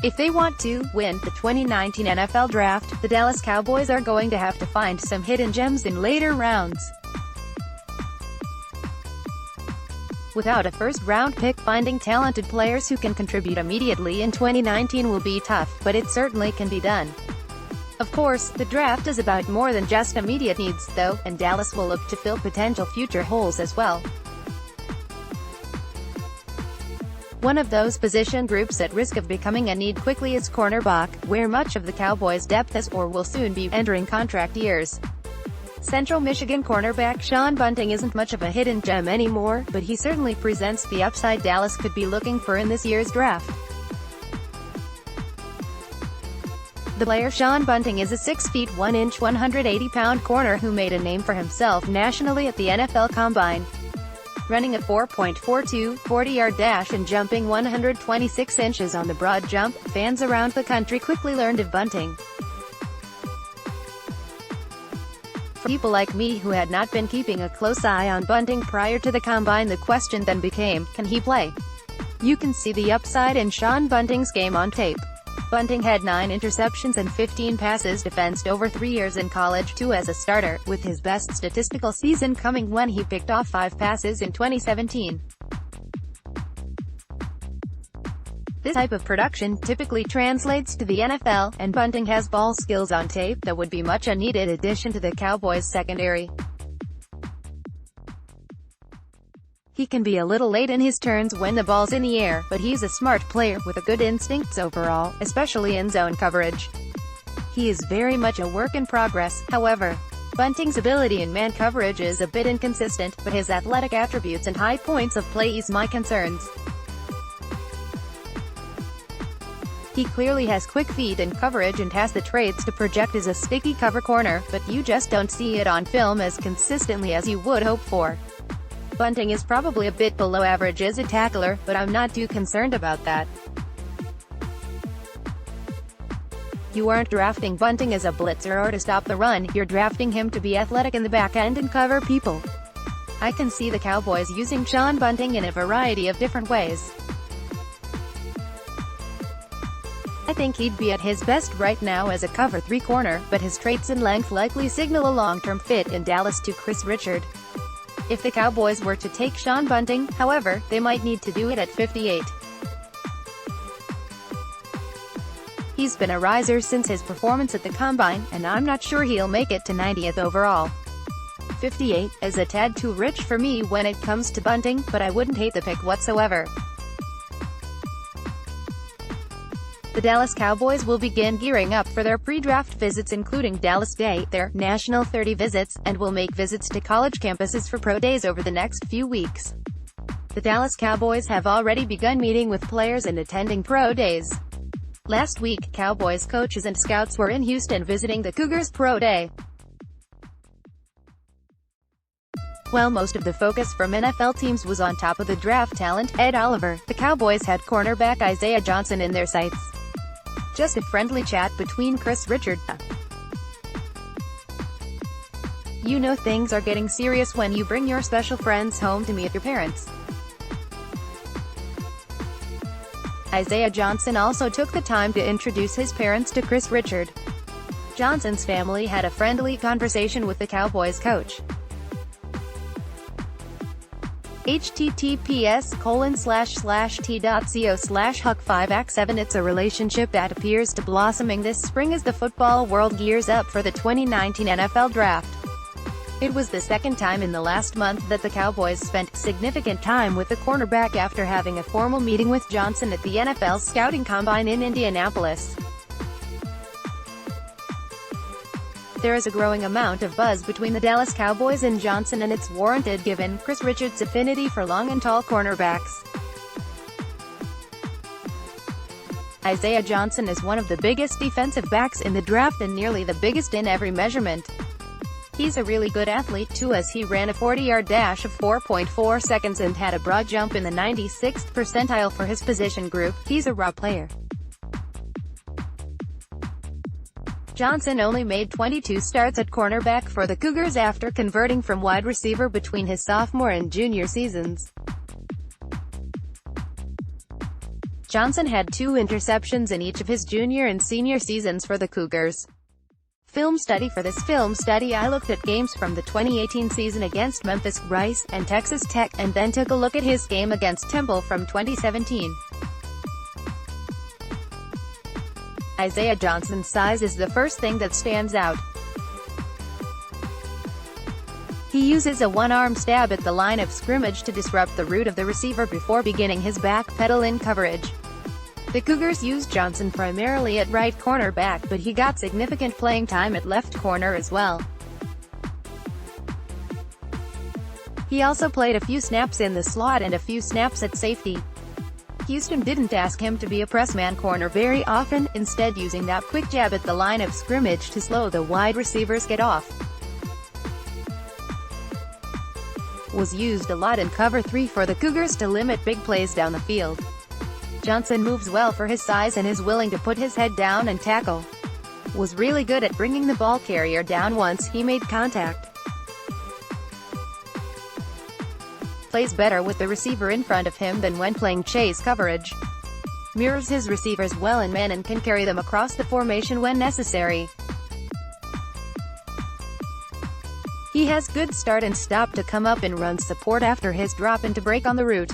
If they want to win the 2019 NFL Draft, the Dallas Cowboys are going to have to find some hidden gems in later rounds. Without a first-round pick, finding talented players who can contribute immediately in 2019 will be tough, but it certainly can be done. Of course, the draft is about more than just immediate needs, though, and Dallas will look to fill potential future holes as well. One of those position groups at risk of becoming a need quickly is cornerback, where much of the Cowboys' depth is or will soon be entering contract years. Central Michigan cornerback Sean Bunting isn't much of a hidden gem anymore, but he certainly presents the upside Dallas could be looking for in this year's draft. The player Sean Bunting is a 6 feet 1 inch 180-pound corner who made a name for himself nationally at the NFL Combine. Running a 4.42 40-yard dash and jumping 126 inches on the broad jump, fans around the country quickly learned of Bunting. For people like me who had not been keeping a close eye on Bunting prior to the Combine, the question then became, can he play? You can see the upside in Sean Bunting's game on tape. Bunting had 9 interceptions and 15 passes defensed over 3 years in college, 2 as a starter, with his best statistical season coming when he picked off 5 passes in 2017. This type of production typically translates to the NFL, and Bunting has ball skills on tape that would be much a needed addition to the Cowboys' secondary. He can be a little late in his turns when the ball's in the air, but he's a smart player with a good instincts overall, especially in zone coverage. He is very much a work in progress, however. Bunting's ability in man coverage is a bit inconsistent, but his athletic attributes and high points of play ease my concerns. He clearly has quick feet and coverage and has the traits to project as a sticky cover corner, but you just don't see it on film as consistently as you would hope for. Bunting is probably a bit below average as a tackler, but I'm not too concerned about that. You aren't drafting Bunting as a blitzer or to stop the run, you're drafting him to be athletic in the back end and cover people. I can see the Cowboys using Sean Bunting in a variety of different ways. I think he'd be at his best right now as a cover 3 corner, but his traits and length likely signal a long-term fit in Dallas to Chris Richard. If the Cowboys were to take Sean Bunting, however, they might need to do it at 58. He's been a riser since his performance at the Combine, and I'm not sure he'll make it to 90th overall. 58 is a tad too rich for me when it comes to Bunting, but I wouldn't hate the pick whatsoever. The Dallas Cowboys will begin gearing up for their pre-draft visits, including Dallas Day, their National 30 visits, and will make visits to college campuses for pro days over the next few weeks. The Dallas Cowboys have already begun meeting with players and attending pro days. Last week, Cowboys coaches and scouts were in Houston visiting the Cougars pro day. While most of the focus from NFL teams was on top of the draft talent, Ed Oliver, the Cowboys had cornerback Isaiah Johnson in their sights. Just a friendly chat between Chris Richard. You know things are getting serious when you bring your special friends home to meet your parents. Isaiah Johnson also took the time to introduce his parents to Chris Richard. Johnson's family had a friendly conversation with the Cowboys coach. https://t.co/Huck5x7 It's a relationship that appears to blossoming this spring as the football world gears up for the 2019 NFL Draft. It was the second time in the last month that the Cowboys spent significant time with the cornerback after having a formal meeting with Johnson at the NFL Scouting Combine in Indianapolis. There is a growing amount of buzz between the Dallas Cowboys and Johnson, and it's warranted given Chris Richard's affinity for long and tall cornerbacks. Isaiah Johnson is one of the biggest defensive backs in the draft and nearly the biggest in every measurement. He's a really good athlete too, as he ran a 40-yard dash of 4.4 seconds and had a broad jump in the 96th percentile for his position group. He's a raw player. Johnson only made 22 starts at cornerback for the Cougars after converting from wide receiver between his sophomore and junior seasons. Johnson had 2 interceptions in each of his junior and senior seasons for the Cougars. Film study. For this film study I looked at games from the 2018 season against Memphis, Rice, and Texas Tech, and then took a look at his game against Temple from 2017. Isaiah Johnson's size is the first thing that stands out. He uses a one-arm stab at the line of scrimmage to disrupt the route of the receiver before beginning his backpedal in coverage. The Cougars used Johnson primarily at right cornerback, but he got significant playing time at left corner as well. He also played a few snaps in the slot and a few snaps at safety. Houston didn't ask him to be a press-man corner very often, instead using that quick jab at the line of scrimmage to slow the wide receivers get off. Was used a lot in cover 3 for the Cougars to limit big plays down the field. Johnson moves well for his size and is willing to put his head down and tackle. Was really good at bringing the ball carrier down once he made contact. Plays better with the receiver in front of him than when playing chase coverage. Mirrors his receivers well in man and can carry them across the formation when necessary. He has good start and stop to come up and run support after his drop and to break on the route.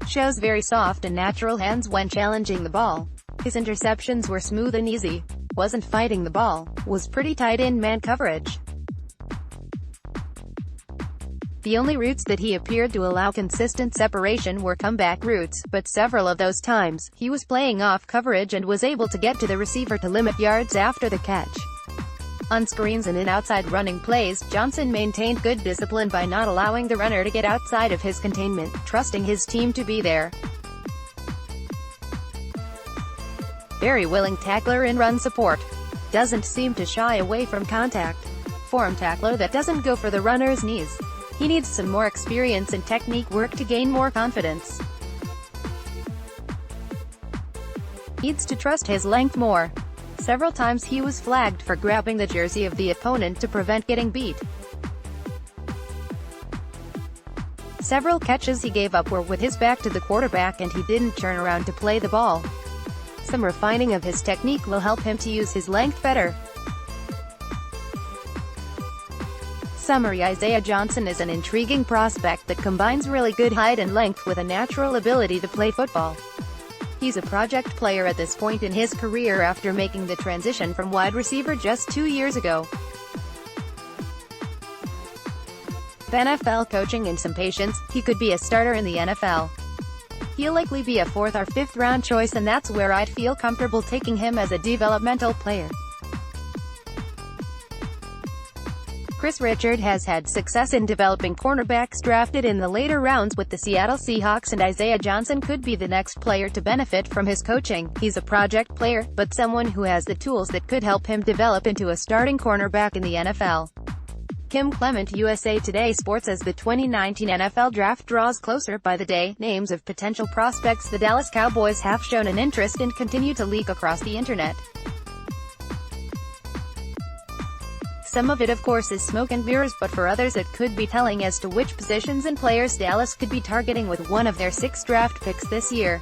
Shows very soft and natural hands when challenging the ball. His interceptions were smooth and easy. Wasn't fighting the ball. Was pretty tight in man coverage. The only routes that he appeared to allow consistent separation were comeback routes, but several of those times, he was playing off coverage and was able to get to the receiver to limit yards after the catch. On screens and in outside running plays, Johnson maintained good discipline by not allowing the runner to get outside of his containment, trusting his team to be there. Very willing tackler in run support. Doesn't seem to shy away from contact. Form tackler that doesn't go for the runner's knees. He needs some more experience and technique work to gain more confidence. Needs to trust his length more. Several times he was flagged for grabbing the jersey of the opponent to prevent getting beat. Several catches he gave up were with his back to the quarterback and he didn't turn around to play the ball. Some refining of his technique will help him to use his length better. Summary: Isaiah Johnson is an intriguing prospect that combines really good height and length with a natural ability to play football. He's a project player at this point in his career after making the transition from wide receiver just 2 years ago. With NFL coaching and some patience, he could be a starter in the NFL. He'll likely be a 4th or 5th round choice, and that's where I'd feel comfortable taking him as a developmental player. Chris Richard has had success in developing cornerbacks drafted in the later rounds with the Seattle Seahawks, and Isaiah Johnson could be the next player to benefit from his coaching. He's a project player, but someone who has the tools that could help him develop into a starting cornerback in the NFL. Kim Clement, USA Today Sports. As the 2019 NFL Draft draws closer by the day, names of potential prospects the Dallas Cowboys have shown an interest and continue to leak across the internet. Some of it of course is smoke and mirrors, but for others it could be telling as to which positions and players Dallas could be targeting with one of their 6 draft picks this year.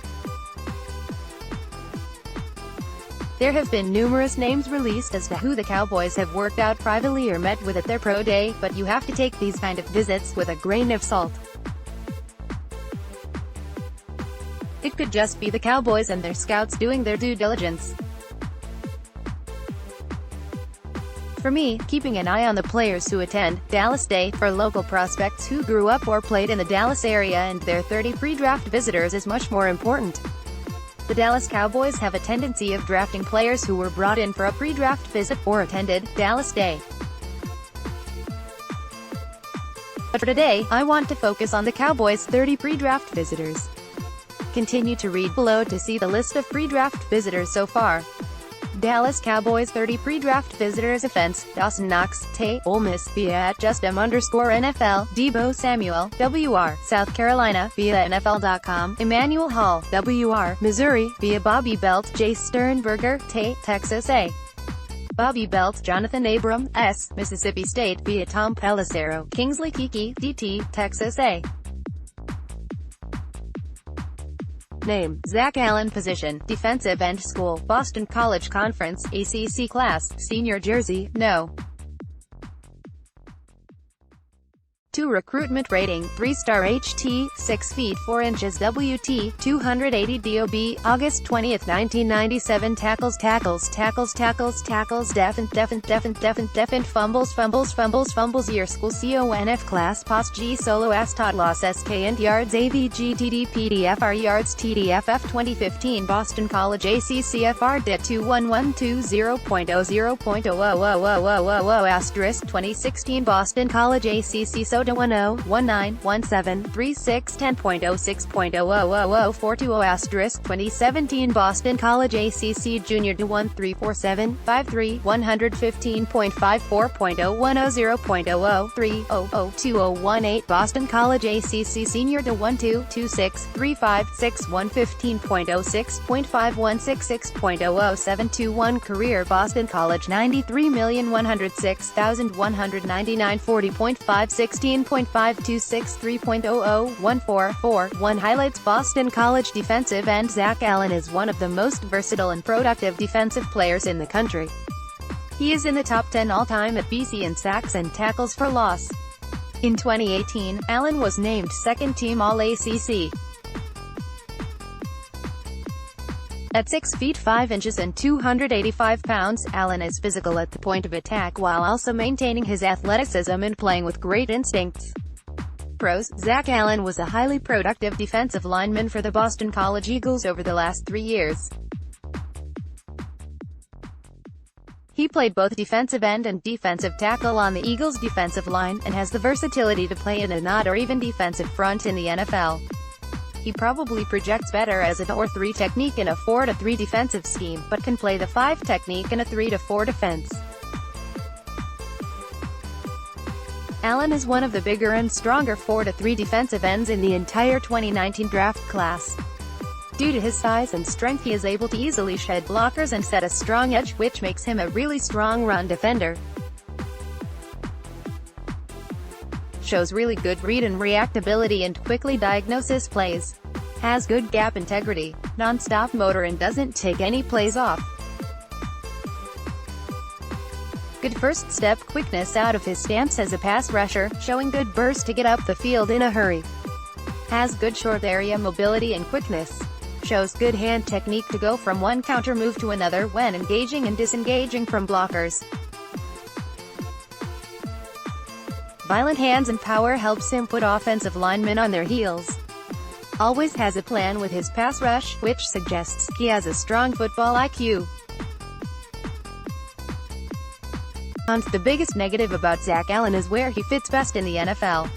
There have been numerous names released as to who the Cowboys have worked out privately or met with at their pro day, but you have to take these kind of visits with a grain of salt. It could just be the Cowboys and their scouts doing their due diligence. For me, keeping an eye on the players who attend Dallas Day for local prospects who grew up or played in the Dallas area and their 30 pre-draft visitors is much more important. The Dallas Cowboys have a tendency of drafting players who were brought in for a pre-draft visit or attended Dallas Day. But for today, I want to focus on the Cowboys' 30 pre-draft visitors. Continue to read below to see the list of pre-draft visitors so far. Dallas Cowboys 30 pre-draft visitors. Offense: Dawson Knox, Tay, Ole Miss, via at @JustM_NFL, Deebo Samuel, WR, South Carolina, via NFL.com, Emmanuel Hall, WR, Missouri, via Bobby Belt, Jay Sternberger, Tay, Texas A. Bobby Belt, Jonathan Abram, S, Mississippi State, via Tom Pelissero, Kingsley Kiki, DT, Texas A. Name: Zach Allen. Position: defensive end. School: Boston College. Conference: ACC. Class: senior. Jersey: No. 2. Recruitment rating: 3-star. HT, 6 feet 4 inches. WT, 280 DOB. August 20, 1997. Tackles, defend, fumbles. Year: school. CONF. Class: POS. G. Solo. Astot. Loss. SK and yards. AVG. TD. PDFR. Yards. TDFF. 2015 Boston College ACCFR. DET 21120.00.00000. Asterisk 2016 Boston College ACC Soda 10-19-10.06.00042. Asterisk 2017 Boston College ACC Junior 2134753 115.54.010.003 Boston College ACC Senior 1226356115.06.5166.00721 Career Boston College 93,106,199 40.516.5263.00144.1 Highlights: Boston College defensive end Zach Allen is one of the most versatile and productive defensive players in the country. He is in the top 10 all-time at BC in sacks and tackles for loss. In 2018, Allen was named second-team All-ACC. At 6 feet 5 inches and 285 pounds, Allen is physical at the point of attack while also maintaining his athleticism and playing with great instincts. Pros: Zach Allen was a highly productive defensive lineman for the Boston College Eagles over the last 3 years. He played both defensive end and defensive tackle on the Eagles' defensive line, and has the versatility to play in an odd or even defensive front in the NFL. He probably projects better as a 4-3 technique in a 4-3 defensive scheme, but can play the 5 technique in a 3-4 defense. Allen is one of the bigger and stronger 4-3 defensive ends in the entire 2019 draft class. Due to his size and strength, he is able to easily shed blockers and set a strong edge, which makes him a really strong run defender. Shows really good read and reactability and quickly diagnoses plays. Has good gap integrity, non-stop motor, and doesn't take any plays off. Good first step quickness out of his stance as a pass rusher, showing good burst to get up the field in a hurry. Has good short area mobility and quickness. Shows good hand technique to go from one counter move to another when engaging and disengaging from blockers. Violent hands and power helps him put offensive linemen on their heels. Always has a plan with his pass rush, which suggests he has a strong football IQ. The biggest negative about Zach Allen is where he fits best in the NFL.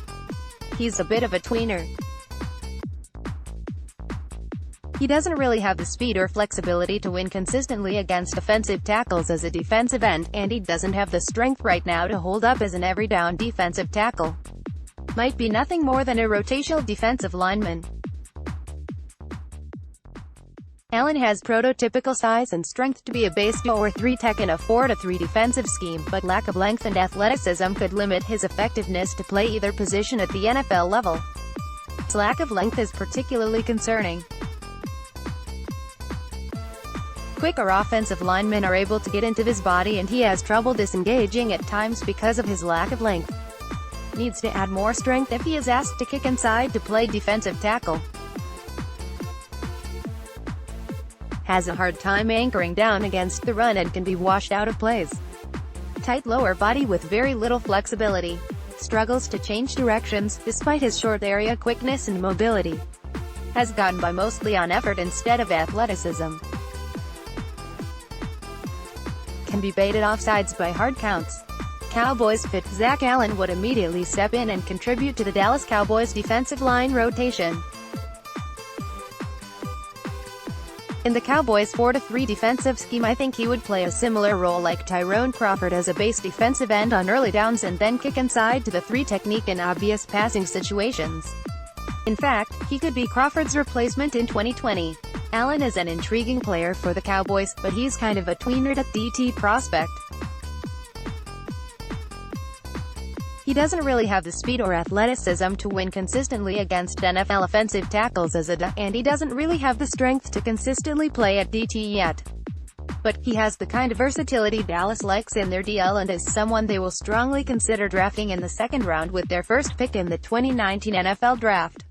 He's a bit of a tweener. He doesn't really have the speed or flexibility to win consistently against offensive tackles as a defensive end, and he doesn't have the strength right now to hold up as an every-down defensive tackle. Might be nothing more than a rotational defensive lineman. Allen has prototypical size and strength to be a base 2-3 tech in a 4-3 defensive scheme, but lack of length and athleticism could limit his effectiveness to play either position at the NFL level. His lack of length is particularly concerning. Quicker offensive linemen are able to get into his body, and he has trouble disengaging at times because of his lack of length. Needs to add more strength if he is asked to kick inside to play defensive tackle. Has a hard time anchoring down against the run and can be washed out of plays. Tight lower body with very little flexibility. Struggles to change directions, despite his short area quickness and mobility. Has gotten by mostly on effort instead of athleticism. Can be baited offsides by hard counts. Cowboys fit: Zach Allen would immediately step in and contribute to the Dallas Cowboys defensive line rotation. In the Cowboys' 4-3 defensive scheme, I think he would play a similar role like Tyrone Crawford as a base defensive end on early downs and then kick inside to the 3 technique in obvious passing situations. In fact, he could be Crawford's replacement in 2020. Allen is an intriguing player for the Cowboys, but he's kind of a tweener at DT prospect. He doesn't really have the speed or athleticism to win consistently against NFL offensive tackles as a D, and he doesn't really have the strength to consistently play at DT yet. But he has the kind of versatility Dallas likes in their DL and is someone they will strongly consider drafting in the second round with their first pick in the 2019 NFL Draft.